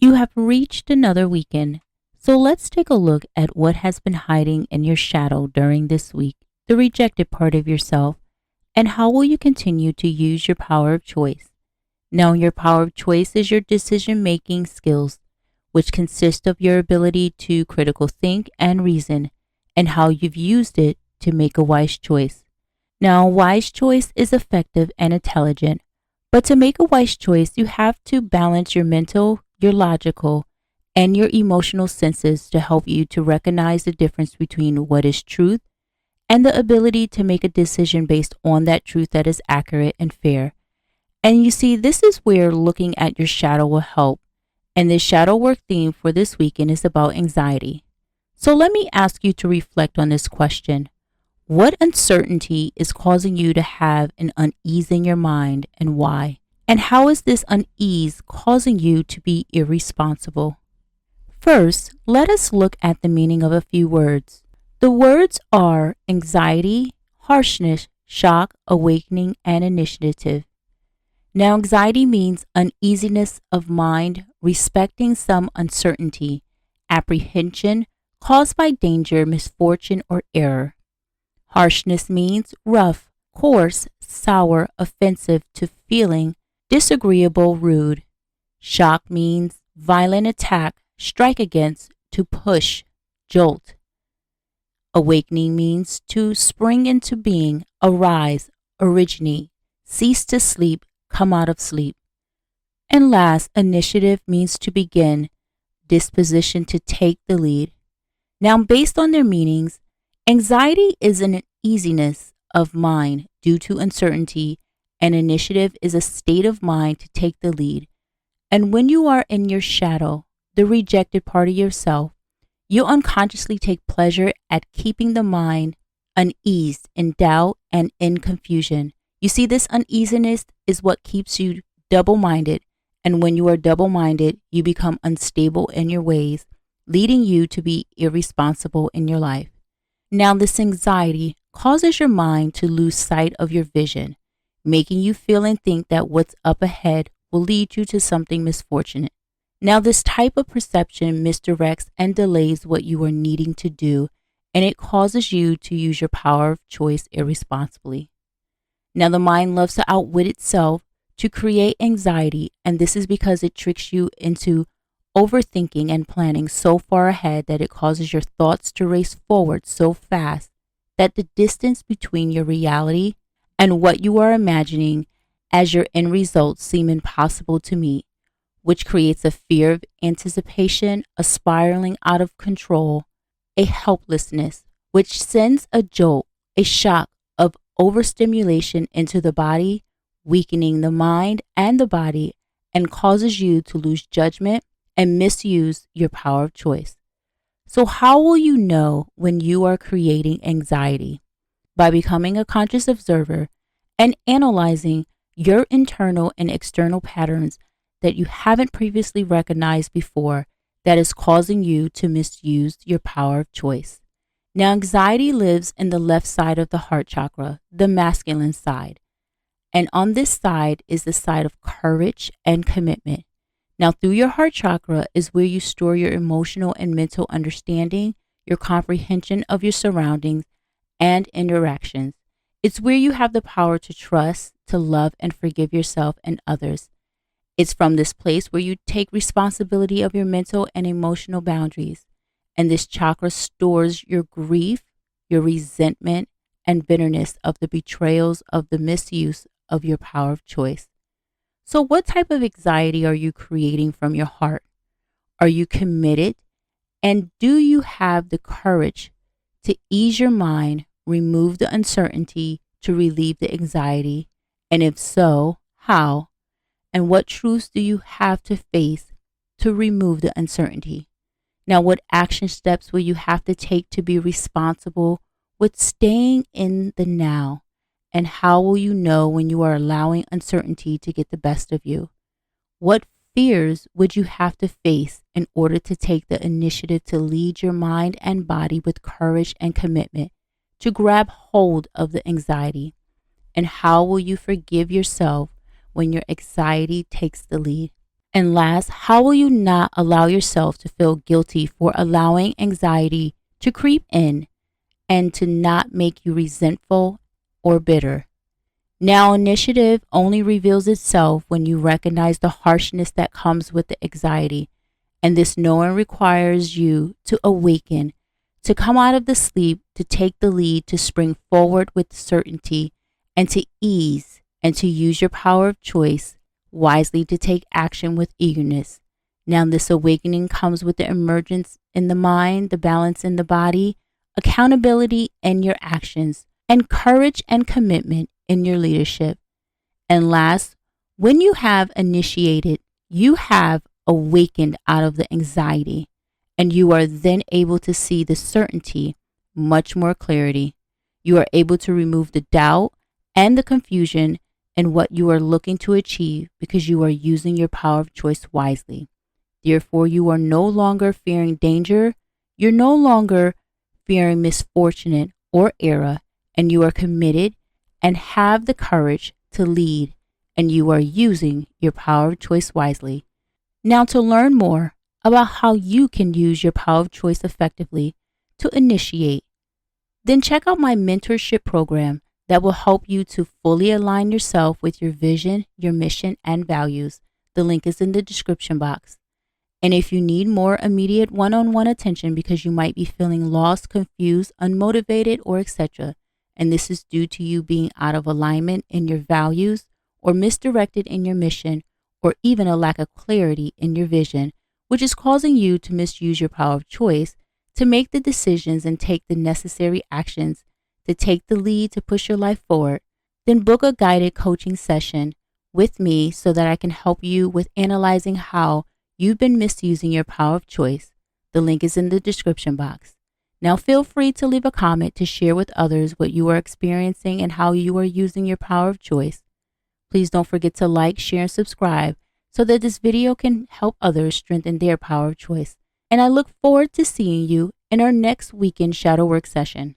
You have reached another weekend, so let's take a look at what has been hiding in your shadow during this week, the rejected part of yourself, and how will you continue to use your power of choice. Now, your power of choice is your decision-making skills, which consist of your ability to critical think and reason, and how you've used it to make a wise choice. Now, a wise choice is effective and intelligent, but to make a wise choice, you have to balance your mental, your logical, and your emotional senses to help you to recognize the difference between what is truth and the ability to make a decision based on that truth that is accurate and fair. And you see, this is where looking at your shadow will help. And the shadow work theme for this weekend is about anxiety. So let me ask you to reflect on this question. What uncertainty is causing you to have an unease in your mind, and why? And how is this unease causing you to be irresponsible? First, let us look at the meaning of a few words. The words are anxiety, harshness, shock, awakening, and initiative. Now, anxiety means uneasiness of mind, respecting some uncertainty, apprehension caused by danger, misfortune, or error. Harshness means rough, coarse, sour, offensive to feeling, disagreeable, rude. Shock means violent attack, strike against, to push, jolt. Awakening means to spring into being, arise, originate, cease to sleep, come out of sleep. And last, initiative means to begin, disposition to take the lead. Now, based on their meanings, anxiety is an uneasiness of mind due to uncertainty, and initiative is a state of mind to take the lead. And when you are in your shadow, the rejected part of yourself, you unconsciously take pleasure at keeping the mind uneased, in doubt, and in confusion. You see, this uneasiness is what keeps you double-minded, and when you are double-minded, you become unstable in your ways, leading you to be irresponsible in your life. Now, this anxiety causes your mind to lose sight of your vision, making you feel and think that what's up ahead will lead you to something misfortunate. Now, this type of perception misdirects and delays what you are needing to do, and it causes you to use your power of choice irresponsibly. Now, the mind loves to outwit itself to create anxiety, and this is because it tricks you into overthinking and planning so far ahead that it causes your thoughts to race forward so fast that the distance between your reality and what you are imagining as your end results seem impossible to meet, which creates a fear of anticipation, a spiraling out of control, a helplessness, which sends a jolt, a shock of overstimulation into the body, weakening the mind and the body, and causes you to lose judgment and misuse your power of choice. So how will you know when you are creating anxiety? By becoming a conscious observer and analyzing your internal and external patterns that you haven't previously recognized before that is causing you to misuse your power of choice. Now, anxiety lives in the left side of the heart chakra, the masculine side. And on this side is the side of courage and commitment. Now, through your heart chakra is where you store your emotional and mental understanding, your comprehension of your surroundings and interactions. It's where you have the power to trust, to love, and forgive yourself and others. It's from this place where you take responsibility of your mental and emotional boundaries. And this chakra stores your grief, your resentment, and bitterness of the betrayals of the misuse of your power of choice. So what type of anxiety are you creating from your heart? Are you committed? And do you have the courage to ease your mind, remove the uncertainty to relieve the anxiety? And if so, how? And what truths do you have to face to remove the uncertainty? Now, what action steps will you have to take to be responsible with staying in the now? And how will you know when you are allowing uncertainty to get the best of you? What fears would you have to face in order to take the initiative to lead your mind and body with courage and commitment to grab hold of the anxiety? And how will you forgive yourself when your anxiety takes the lead? And last, how will you not allow yourself to feel guilty for allowing anxiety to creep in and to not make you resentful or bitter? Now, initiative only reveals itself when you recognize the harshness that comes with the anxiety. And this knowing requires you to awaken, to come out of the sleep, to take the lead, to spring forward with certainty, and to ease, and to use your power of choice wisely to take action with eagerness. Now, this awakening comes with the emergence in the mind, the balance in the body, accountability in your actions, and courage and commitment in your leadership. And last, when you have initiated, you have awakened out of the anxiety, and you are then able to see the certainty much more clarity. You are able to remove the doubt and the confusion in what you are looking to achieve because you are using your power of choice wisely. Therefore, you are no longer fearing danger. You're no longer fearing misfortune or error, and you are committed and have the courage to lead, and you are using your power of choice wisely. Now, to learn more about how you can use your power of choice effectively to initiate, then check out my mentorship program that will help you to fully align yourself with your vision, your mission, and values. The link is in the description box. And if you need more immediate one-on-one attention because you might be feeling lost, confused, unmotivated, or etc., and this is due to you being out of alignment in your values or misdirected in your mission, or even a lack of clarity in your vision, which is causing you to misuse your power of choice to make the decisions and take the necessary actions to take the lead to push your life forward, then book a guided coaching session with me so that I can help you with analyzing how you've been misusing your power of choice. The link is in the description box. Now feel free to leave a comment to share with others what you are experiencing and how you are using your power of choice. Please don't forget to like, share, and subscribe so that this video can help others strengthen their power of choice. And I look forward to seeing you in our next weekend shadow work session.